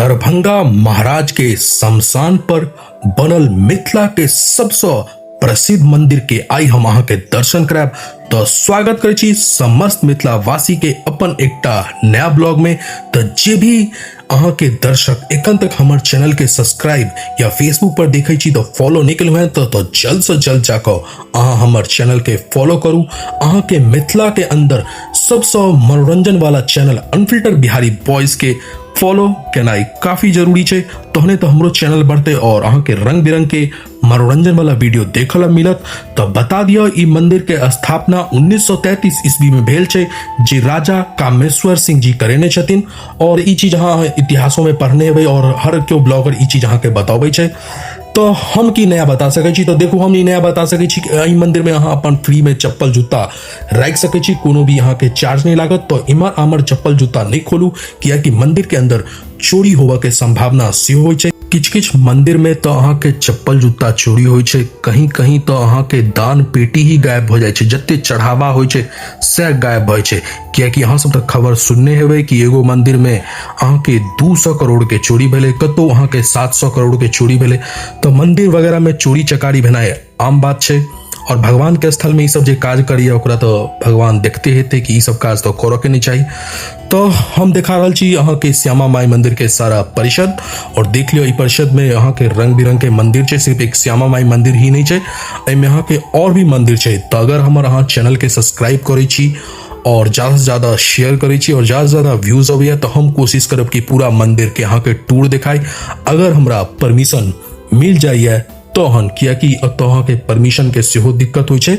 दरभंगा महाराज के शमशान पर बनल मिथिला के सबसे प्रसिद्ध मंदिर के आई हम अहाँ के दर्शन कराब। तो स्वागत करे छी समस्त मिथिला वासी के अपन एकटा नया ब्लॉग में। तो जे भी अहाँ के दर्शक एखन तक हमार चैनल के सब्सक्राइब या फेसबुक पर देखे छी तो फॉलो नहीं कलु हैं तो जल्द से जल्द जाकर अहाँ हमार चैनल के फॉलो करू। अहाँ के मिथिला के अंदर सबसे मनोरंजन वाला चैनल अनफिल्टर बिहारी बॉयज के फॉलो केनाई काफी जरूरी है। तोहने तो हमरो चैनल बढ़ते और अहाँ के रंग बिरंग के मनोरंजन वाला वीडियो देखला मिलत। तो बता दिया ई मंदिर के स्थापना 1933 ईस्वी में भेल छे, जे राजा कामेश्वर सिंह जी करेने छथिन। और ई चीज अहाँ इतिहासों में पढ़ने हुए और हर क्यों ब्लॉगर ई चीज अहाँ के बतावे छे। तो हम की नया बता सके छी। तो देखो हम ई नया बता सके छी कि मंदिर में अहाँ अपन फ्री में चप्पल जूता रख सके छी, कोनो भी यहाँ के चार्ज नहीं लागत। तो इमर आमर चप्पल जूता नहीं खोलू, किया कि मंदिर के अंदर चोरी होवा के संभावना सेहो होय छे। किछ किछ मंदिर में तो अहाँ के चप्पल जूता चोरी होय छे, कहीं कहीं तो अहाँ के दान पेटी ही गायब हो जाए छे, जत्ते चढ़ावा होय छे से गायब होय छे। किया कि अहाँ सब तक खबर सुनने हेबे कि एगो मंदिर में अहाँ के 200 करोड़ के चोरी भेले, कतो अहाँ के 700 करोड़ के चोरी भेले। तो मंदिर वगैरह में चोरी चकारी भेनाय आम बात छे। और भगवान के स्थल में ये सब जे काज करिए ओकरा तो भगवान देखते हेते कि ये सब काज तो करे के नहीं चाहिए। तो हम देखा रहल छी अहाँ के श्यामा माई मंदिर के सारा परिषद, और देख लियो ई परिषद में अहाँ के रंग बिरंग के मंदिर छे, सिर्फ एक श्यामा माई मंदिर ही नहीं छे, एमे अहाँ के और भी मंदिर छे। तो अगर हमार अहाँ चैनल के सब्सक्राइब करे छी और ज्यादा से ज्यादा शेयर करे छी और ज्यादा से ज्यादा व्यूज अबैया तो हम कोशिश करब कि पूरा मंदिर के अहाँ के टूर दिखाई, अगर हमरा परमिशन मिल जाइए तो हन। किया कि तो अहाँ के परमिशन के सेहो दिक्कत होय छे।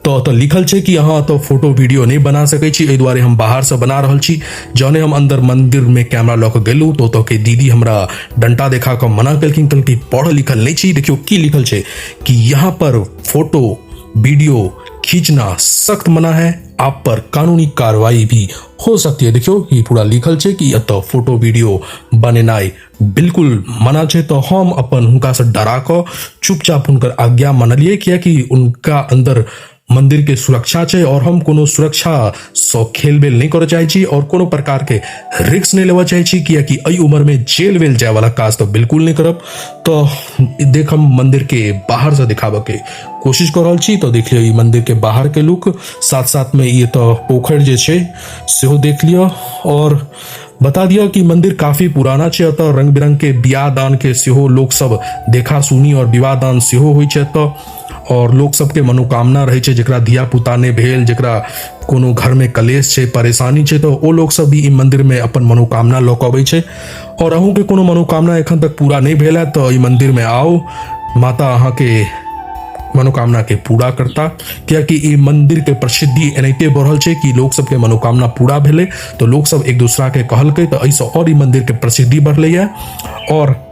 तो लिखल छे कि अहाँ तो फोटो वीडियो नहीं बना सके छी, एहि दुआरे हम बाहर से बना रहल छी। जौने हम अंदर मंदिर में कैमरा लऽ के गेलू तो के दीदी हमरा डंटा देखा के मना कलखिन, कहलखिन पढ़ लिखल नहीं छी। देखियो की लिखल छे कि यहाँ पर फोटो वीडियो खींचना सख्त मना है, आप पर कानूनी कार्रवाई भी हो सकती है। देखियो ये पूरा लिखल छे कि तो फोटो वीडियो बनेनाई बिल्कुल मना छे। तो हम अपन हुनका से डरा कर चुपचाप उनकर आज्ञा मनलिए, किया कि उनका अंदर मंदिर के सुरक्षा छे और हम कोनो सुरक्षा सो खेल बेल नहीं करे चाहे छी और कोनो प्रकार के रिस्क नहीं लेवा चाहे छी, किया कि अई उम्र में जेल वेल जाए वाला काज तो बिल्कुल नहीं करब। तो देख हम मंदिर के बाहर से दिखावे के कोशिश कर रहल छी। तो देख लियो ई मंदिर के बाहर के लुक, साथ साथ में ये तो पोखर जे छे सेहो देख लियो। और बता दिया कि मंदिर काफी पुराना छे, तो रंग बिरंग के बियाह दान के सेहो लोग सब देखा सुनी और विवाह दान सेहो होय छे। तो और लोग सबके मनोकामना रहे छे, जेकरा धिया पुता ने भेल, जेकरा कोनो घर में कलेश छे परेशानी छे, तो वो लोग सब भी ई मंदिर में अपन मनोकामना लौकावे छे। और अहूँ के कोनो मनोकामना एखन तक पूरा नहीं भेल है तो ई मंदिर में आओ, माता अहाँ के मनोकामना के पूरा करता। क्या कि ई मंदिर के प्रसिद्धि एनाहिते बढ़ल छे कि लोग सबके मनोकामना पूरा भेले तो लोग सब एक दूसरा के कहलकै, तो ऐसा और ई मंदिर के प्रसिद्धि बढ़ले है। और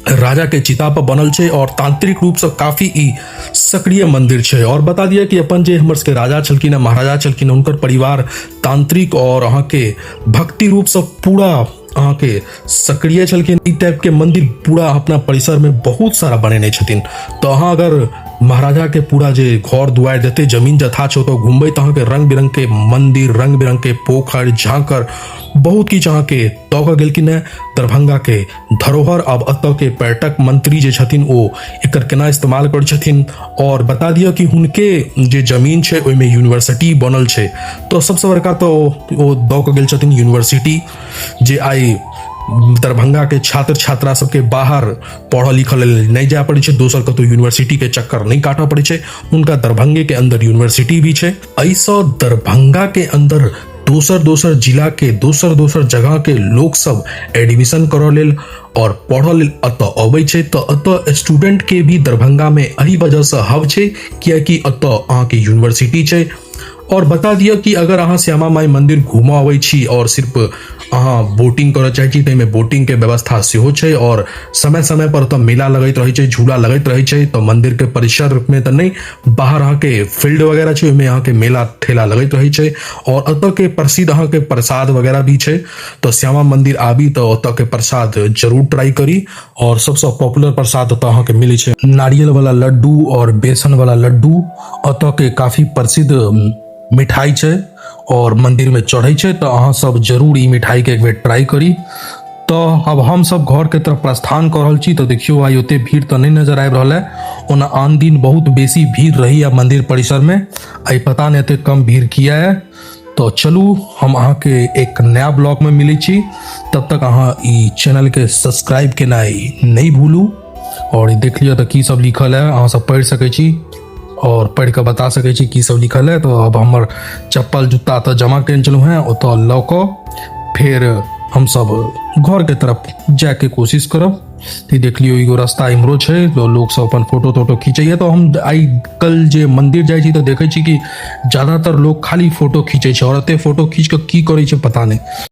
राजा के चिता पर बनल छे और तांत्रिक रूप से काफी ई सक्रिय मंदिर छे। और बता दिया कि अपन जे हमर के राजा छलखिन, महाराजा छलखिन, उनकर परिवार तांत्रिक और अहाँ के भक्ति रूप से पूरा अहाँ के सक्रिय छलखिन। ई टाइप के मंदिर पूरा अपना परिसर में बहुत सारा बनेने छथिन। तो अहाँ अगर महाराजा के पूरा जे घर दुआर देते जमीन जथा छो तो घूमबे तो अहाँ के रंग बिरंग के मंदिर, रंग बिरंग के पोखर, झांकर, बहुत किछ अहाँ के तो गेलखिन है। दरभंगा के धरोहर अब अत के पर्यटक मंत्री जे छथिन ओ एकर केना इस्तेमाल कर छथिन। और बता दिया कि हुनके जे जमीन छे ओइ में यूनिवर्सिटी बनल छे। तो सबसे बड़का तो ओ दऽ गेल छथिन यूनिवर्सिटी, जे आई दरभंगा के छात्र छात्रा सबके बाहर पढ़ लिखल नहीं जाए पड़े छे, दोसर कतो यूनिवर्सिटी के चक्कर नहीं काटा पड़े छे। उनका दरभंगे के अंदर यूनिवर्सिटी भी छे। ऐसा दरभंगा के अंदर दोसर दोसर जिला के दोसर दोसर जगह के लोग सब एडमिशन करऽ लेल और पढ़ऽ लेल अतऽ अबै छे। तो अतऽ स्टूडेंट के भी दरभंगा में एही वजह से हब छे, किया कि अतऽ अहाँ के यूनिवर्सिटी छे। और बता दिया कि अगर अहाँ श्यामा माई मंदिर घूमऽ अबै छी और सिर्फ अहाँ बोटिंग करऽ चाहे छी तो बोटिंग के व्यवस्था सेहो छे। और समय समय पर तो मेला लगैत रहे छे, झूला लगैत रहे छे। तो मंदिर के परिसर में तो नहीं, बाहर अहाँ के फील्ड वगैरह छे, ओइमे अहाँ के मेला ठेला लगैत रहे छे। और अतऽ के प्रसिद्ध अहाँ के प्रसाद वगैरह भी छे। तो श्यामा मंदिर आबी तो अतऽ के प्रसाद जरूर ट्राई करी। और सबसे पॉपुलर प्रसाद अतऽ अहाँ के मिले छे नारियल वाला लड्डू और बेसन वाला लड्डू, अतऽ के काफी प्रसिद्ध मिठाई छे और मंदिर में चढ़े छे। तो अहाँ सब जरूर ई मिठाई के एक बेर ट्राई करी। तो अब हम सब घर के तरफ प्रस्थान कर रहल छी। तो देखियो आई ओते भीड़ तो नहीं नजर आबि रहल है। ओना आन दिन बहुत बेसी भीड़ रही है मंदिर परिसर में, आई पता नहीं एते कम भीड़ किया है। तो चलू हम अहाँ के एक नया ब्लॉग में मिले छी। तब तक अहाँ ई चैनल के सब्सक्राइब केनाई नहीं भूलू और ई देख लियो तो की सब लिखल है, अहाँ सब पढ़ सकै छी और पढ़ के बता सकै छी की सब लिखल है। तो अब हमर चप्पल जूता तो जमा कर चलू हैं ओतो लऽ कऽ फिर हम सब घर के तरफ जाके कोशिश करब। तो देख लियो एगो रास्ता इम्हरो छै, तो लोग सब अपन फोटो तोटो खींचे। तो हम आई कल जे मंदिर जाइ छी तो देखे छी कि ज्यादातर लोग खाली फोटो खींचे छै और एते फोटो खींच के की करे छै पता नहीं।